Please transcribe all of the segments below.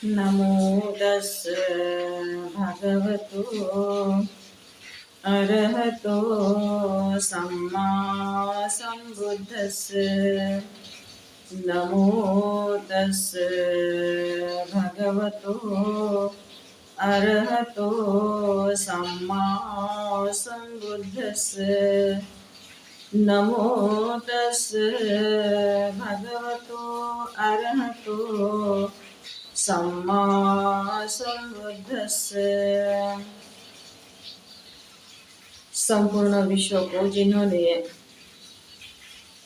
नमो तस् भगवतो अरहतो सम्मा सम्बुद्धस्स। नमो तस् भगवतो अरहतो सम्मा सम्बुद्धस्स। नमो तस् भगवतो अरहतो सम्मा सम्बुद्धस्स। संपूर्ण विश्व को जिन्होंने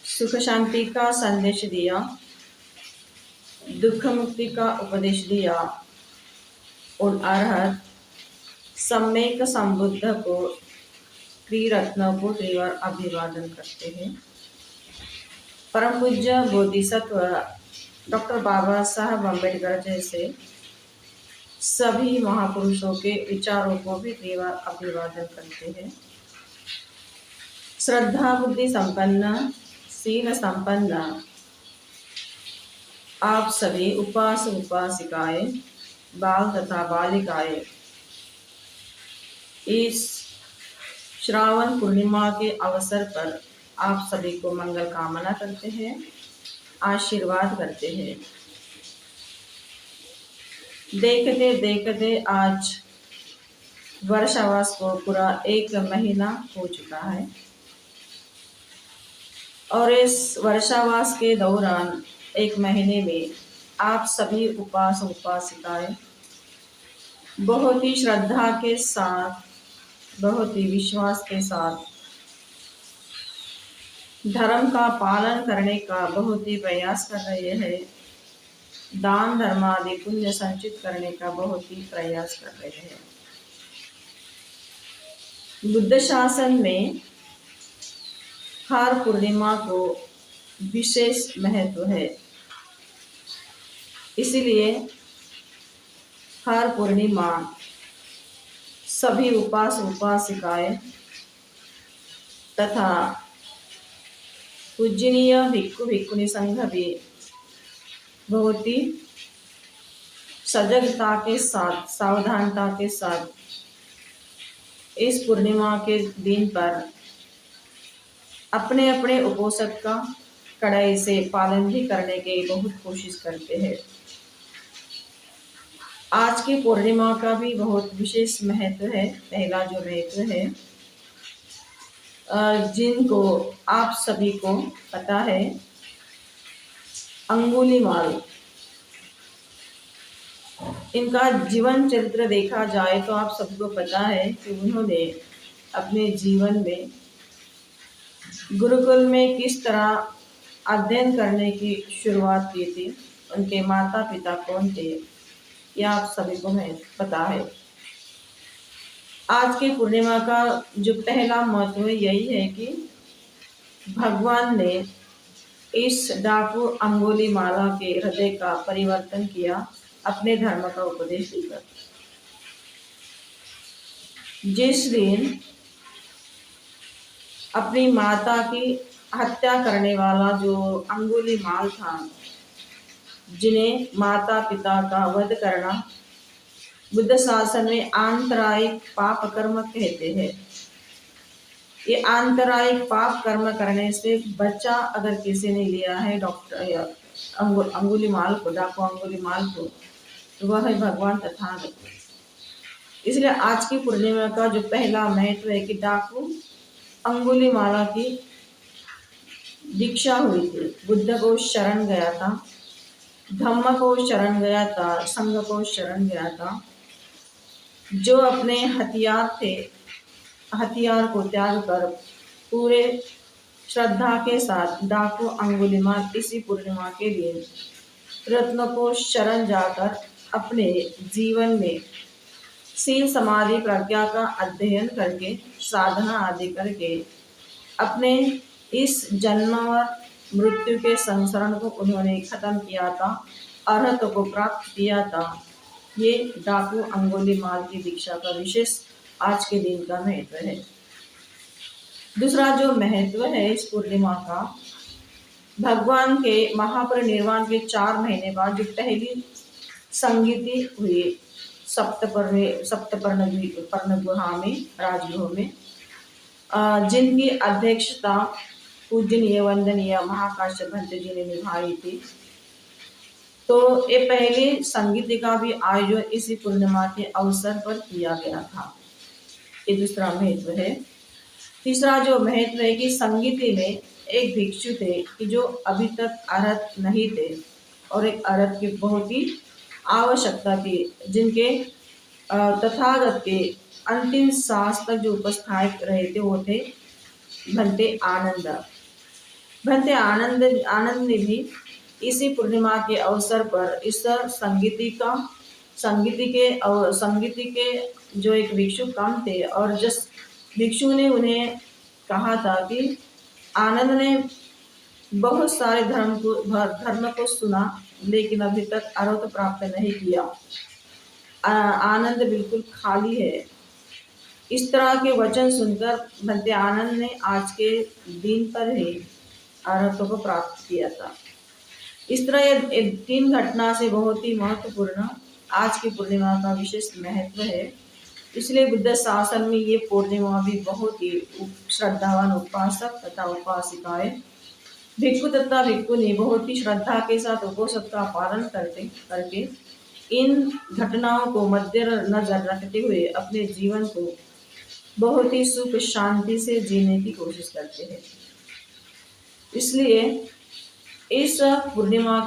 सुख शांति का संदेश दिया, दुख मुक्ति का उपदेश दिया, उन अरहत सम्यक संबुद्ध को त्रिरत्नों को त्रिवार अभिवादन करते हैं। परम पूज्य बोधिसत्व डॉक्टर बाबा साहब अम्बेडकर जैसे सभी महापुरुषों के विचारों को भी त्रिवार अभिवादन करते हैं। श्रद्धा बुद्धि संपन्न, सील संपन्न आप सभी उपासक उपासिकाएं, बाल तथा बालिकाएं इस श्रावण पूर्णिमा के अवसर पर आप सभी को मंगल कामना करते हैं, आशीर्वाद करते हैं। देखते देखते आज वर्षावास को पूरा 1 महीना हो चुका है और इस वर्षावास के दौरान 1 महीने में आप सभी उपासक उपासिकाएं बहुत ही श्रद्धा के साथ, बहुत ही विश्वास के साथ धर्म का पालन करने का बहुत ही प्रयास कर रहे हैं। दान धर्म आदि पुण्य संचित करने का बहुत ही प्रयास कर रहे हैं। बुद्ध शासन में हर पूर्णिमा को विशेष महत्व है, इसलिए हर पूर्णिमा सभी उपासक उपासिकाएं तथा पूजनीय भिक्खु भिक्खुनी संघ भी बहुत ही सजगता के साथ, सावधानता के साथ इस पूर्णिमा के दिन पर अपने अपने उपोषण का कड़ाई से पालन भी करने की बहुत कोशिश करते हैं। आज की पूर्णिमा का भी बहुत विशेष महत्व है। पहला जो महत्व है, जिनको आप सभी को पता है, अंगुलीमाल, इनका जीवन चरित्र देखा जाए तो आप सबको पता है कि उन्होंने अपने जीवन में गुरुकुल में किस तरह अध्ययन करने की शुरुआत की थी, उनके माता पिता कौन थे, यह आप सभी को पता है। आज की पूर्णिमा का जो पहला महत्व यही है कि भगवान ने इस डाकू अंगुलीमाला के हृदय का परिवर्तन किया अपने धर्म का उपदेश देकर। जिस दिन अपनी माता की हत्या करने वाला जो अंगुलीमाल था, जिन्हें माता पिता का वध करना बुद्ध शासन में आंतरायिक पाप कर्म कहते हैं। ये आंतरायिक पाप कर्म करने से बच्चा अगर किसी ने लिया है डॉक्टर या अंगुलीमाल को, डाकू अंगुलीमाल को, तो वह है भगवान तथागत। इसलिए आज की पूर्णिमा का जो पहला महत्व है कि डाकू अंगुलीमाला की दीक्षा हुई थी, बुद्ध को शरण गया था, धम्म को शरण गया था, संघ को शरण गया था। जो अपने हथियार थे, हथियार को त्याग कर पूरे श्रद्धा के साथ डाकू अंगुलीमाल इसी पूर्णिमा के दिन रत्न को शरण जाकर अपने जीवन में सील समाधि प्रज्ञा का अध्ययन करके, साधना आदि करके अपने इस जन्म और मृत्यु के संसरण को उन्होंने खत्म किया था, अरहत को प्राप्त किया था। ये डाकू अंगुलीमाल की दीक्षा का विशेष आज के दिन का महत्व है। दूसरा जो महत्व है इस पूर्णिमा का, भगवान के महापरिनिर्वाण के 4 महीने बाद जो पहली संगीति हुई सप्तपर्ण गुहा में, राजगृह में, जिनकी अध्यक्षता पूजनीय वंदनीय महाकाश्यप भट्ट जी ने निभाई थी। तो ये पहले संगीत का भी आयोजन इसी पूर्णिमा के अवसर पर किया गया था। ये दूसरा महत्व है। तीसरा जो महत्व है कि संगीति में एक भिक्षु थे कि जो अभी तक अर्हत नहीं थे और एक अर्हत की बहुत ही आवश्यकता थी, जिनके तथागत के अंतिम सांस तक जो उपस्थायक रहे थे वो थे भंते आनंद। भंते आनंद ने भी इसी पूर्णिमा के अवसर पर इस संगीति के जो एक भिक्षु कम थे और जिस भिक्षु ने उन्हें कहा था कि आनंद ने बहुत सारे धर्म को सुना लेकिन अभी तक अर्हत प्राप्त नहीं किया, आनंद बिल्कुल खाली है। इस तरह के वचन सुनकर भंते आनंद ने आज के दिन पर ही अर्हत को प्राप्त किया था। इस तरह ये 3 घटना से बहुत ही महत्वपूर्ण आज की पूर्णिमा का विशेष महत्व है। इसलिए बुद्ध शासन में ये पूर्णिमा भी बहुत ही श्रद्धावान उपासक तथा उपासिकाएं, भिक्षु तथा भिक्षुनी बहुत ही श्रद्धा के साथ उपोषण का पालन करके इन घटनाओं को मध्य नजर रखते हुए अपने जीवन को बहुत ही सुख शांति से जीने की कोशिश करते हैं। इसलिए इस पूर्णिमा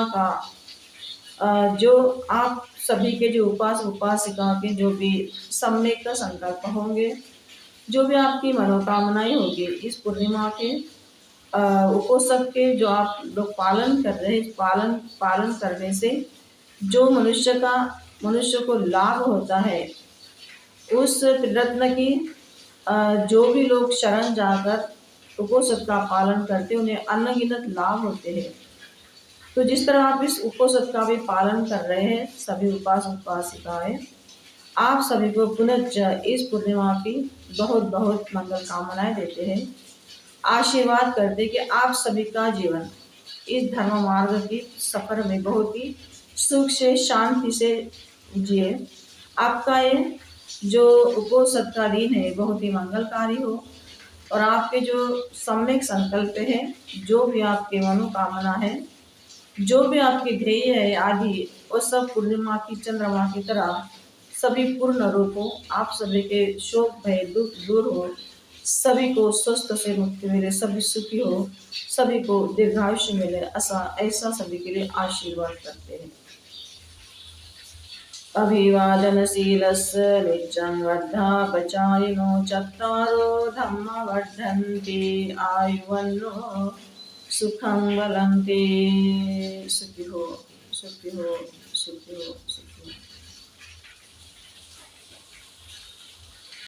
का जो आप सभी के जो उपासिका के जो भी सम्यक का संकल्प होंगे, जो भी आपकी मनोकामनाएं होगी, इस पूर्णिमा के उपोषण के जो आप लोग पालन कर रहे हैं, पालन करने से जो मनुष्य को लाभ होता है, उस त्रिरत्न की जो भी लोग शरण जाकर उपोषण का पालन करते उन्हें अनगिनत लाभ होते हैं। तो जिस तरह आप इस उपोषण का भी पालन कर रहे हैं सभी उपासिकाएं, आप सभी को पुनः इस पूर्णिमा की बहुत बहुत मंगल कामनाएं देते हैं। आशीर्वाद करते कि आप सभी का जीवन इस धर्म मार्ग की सफर में बहुत ही सुख से शांति से जिए। आपका ये जो उपोषण का दिन है बहुत ही मंगलकारी हो और आपके जो सम्यक संकल्प है, जो भी आपके मनोकामना है, जो भी आपके ध्येय है आदि, वो सब पूर्णिमा की चंद्रमा की तरह सभी पूर्ण रूप हो। आप सभी के शोक भय दुख दूर हो, सभी को स्वस्थ से मुक्ति मिले, सभी सुखी हो, सभी को दीर्घायुष्य मिले, ऐसा सभी के लिए आशीर्वाद करते हैं। अभिवादनशीलस्य नित्यं वर्धापचारिणो चत्वारो धम्मा वर्धन्ते आयुवन्नो सुखं बलं ते। सुखी हो, सुखी हो, सुखी हो, सुखी हो।